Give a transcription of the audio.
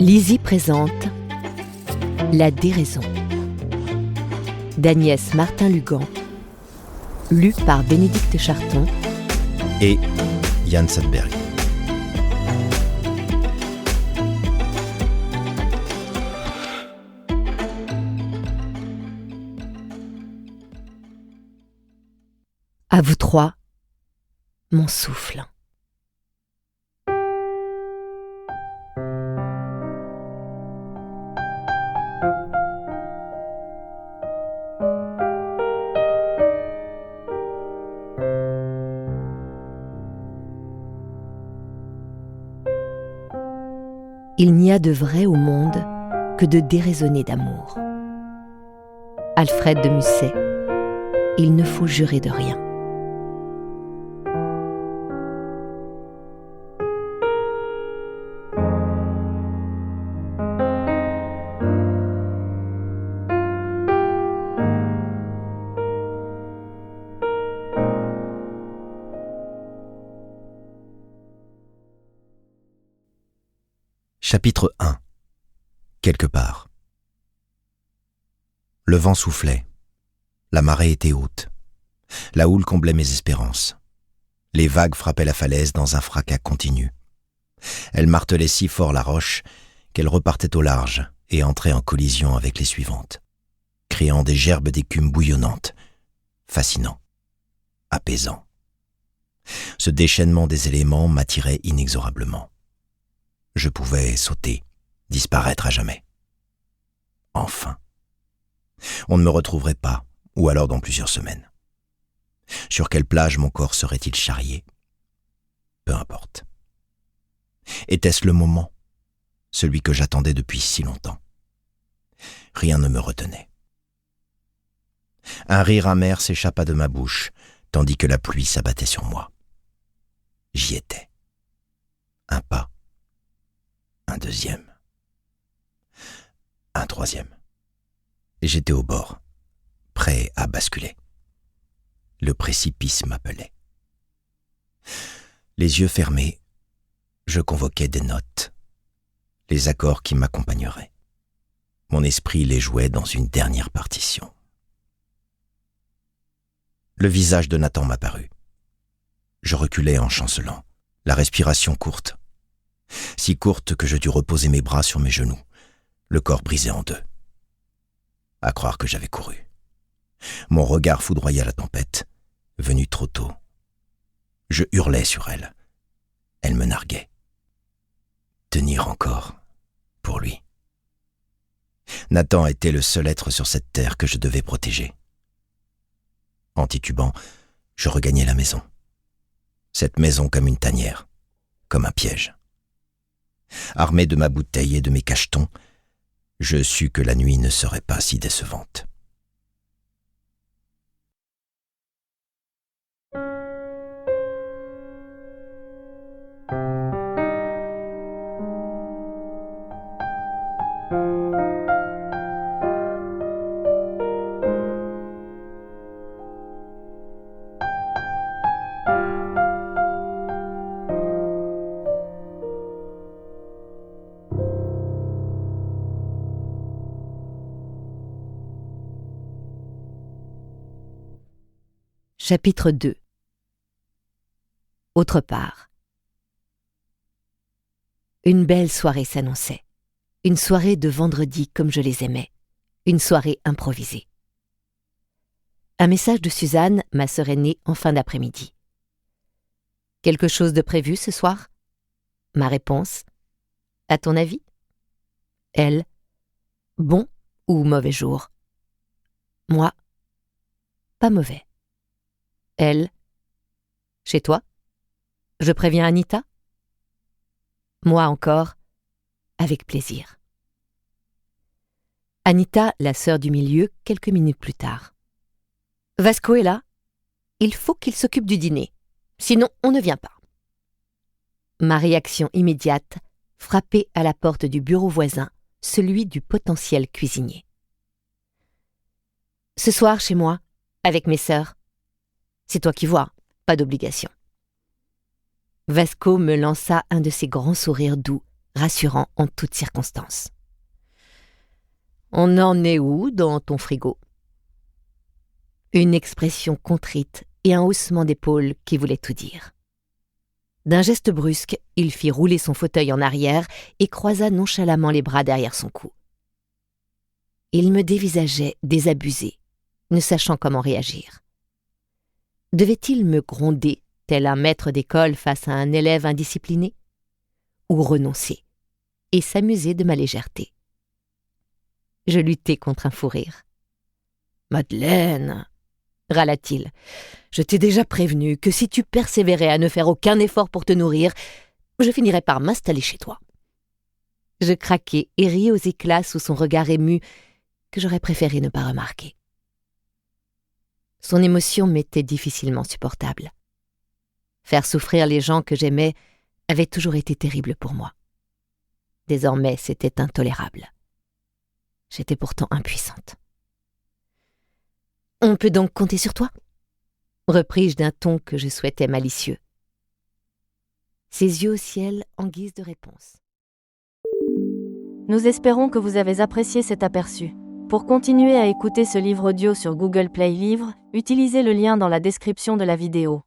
Lizzie présente La déraison d'Agnès Martin-Lugan, lu par Bénédicte Charton et Yann Sandberg. À vous trois, mon souffle. Il n'y a de vrai au monde que de déraisonner d'amour. Alfred de Musset, il ne faut jurer de rien. Chapitre 1. Quelque part. Le vent soufflait. La marée était haute. La houle comblait mes espérances. Les vagues frappaient la falaise dans un fracas continu. Elles martelaient si fort la roche qu'elle repartait au large et entrait en collision avec les suivantes, créant des gerbes d'écume bouillonnantes, fascinant, apaisant. Ce déchaînement des éléments m'attirait inexorablement. Je pouvais sauter, disparaître à jamais. Enfin. On ne me retrouverait pas, ou alors dans plusieurs semaines. Sur quelle plage mon corps serait-il charrié ? Peu importe. Était-ce le moment, celui que j'attendais depuis si longtemps ? Rien ne me retenait. Un rire amer s'échappa de ma bouche, tandis que la pluie s'abattait sur moi. J'y étais. Un pas. Un deuxième. Un troisième. Et j'étais au bord, prêt à basculer. Le précipice m'appelait. Les yeux fermés, je convoquais des notes, les accords qui m'accompagneraient. Mon esprit les jouait dans une dernière partition. Le visage de Nathan m'apparut. Je reculais en chancelant, la respiration courte. Si courte que je dus reposer mes bras sur mes genoux, le corps brisé en deux. À croire que j'avais couru. Mon regard foudroya la tempête, venue trop tôt. Je hurlais sur elle. Elle me narguait. Tenir encore, pour lui. Nathan était le seul être sur cette terre que je devais protéger. En titubant, je regagnai la maison. Cette maison comme une tanière, comme un piège. Armé de ma bouteille et de mes cachetons, je sus que la nuit ne serait pas si décevante. Chapitre 2. Autre part. Une belle soirée s'annonçait. Une soirée de vendredi comme je les aimais. Une soirée improvisée. Un message de Suzanne, ma sœur aînée, en fin d'après-midi. Quelque chose de prévu ce soir ? Ma réponse : à ton avis ? Elle : bon ou mauvais jour ? Moi : pas mauvais. Elle : chez toi ? Je préviens Anita ? Moi encore, avec plaisir. Anita, la sœur du milieu, quelques minutes plus tard. Vasco est là ? Il faut qu'il s'occupe du dîner, sinon on ne vient pas. Ma réaction immédiate, frapper à la porte du bureau voisin, celui du potentiel cuisinier. Ce soir chez moi, avec mes sœurs. C'est toi qui vois, pas d'obligation. Vasco me lança un de ses grands sourires doux, rassurant en toutes circonstances. « On en est où dans ton frigo ?» Une expression contrite et un haussement d'épaule qui voulait tout dire. D'un geste brusque, il fit rouler son fauteuil en arrière et croisa nonchalamment les bras derrière son cou. Il me dévisageait désabusé, ne sachant comment réagir. Devait-il me gronder, tel un maître d'école face à un élève indiscipliné, ou renoncer et s'amuser de ma légèreté? Je luttai contre un fou rire. « Madeleine !» râla-t-il, « je t'ai déjà prévenu que si tu persévérais à ne faire aucun effort pour te nourrir, je finirais par m'installer chez toi. » Je craquai et riais aux éclats sous son regard ému que j'aurais préféré ne pas remarquer. Son émotion m'était difficilement supportable. Faire souffrir les gens que j'aimais avait toujours été terrible pour moi. Désormais, c'était intolérable. J'étais pourtant impuissante. « On peut donc compter sur toi ?» repris-je d'un ton que je souhaitais malicieux. Ses yeux au ciel en guise de réponse. Nous espérons que vous avez apprécié cet aperçu. Pour continuer à écouter ce livre audio sur Google Play Livres, utilisez le lien dans la description de la vidéo.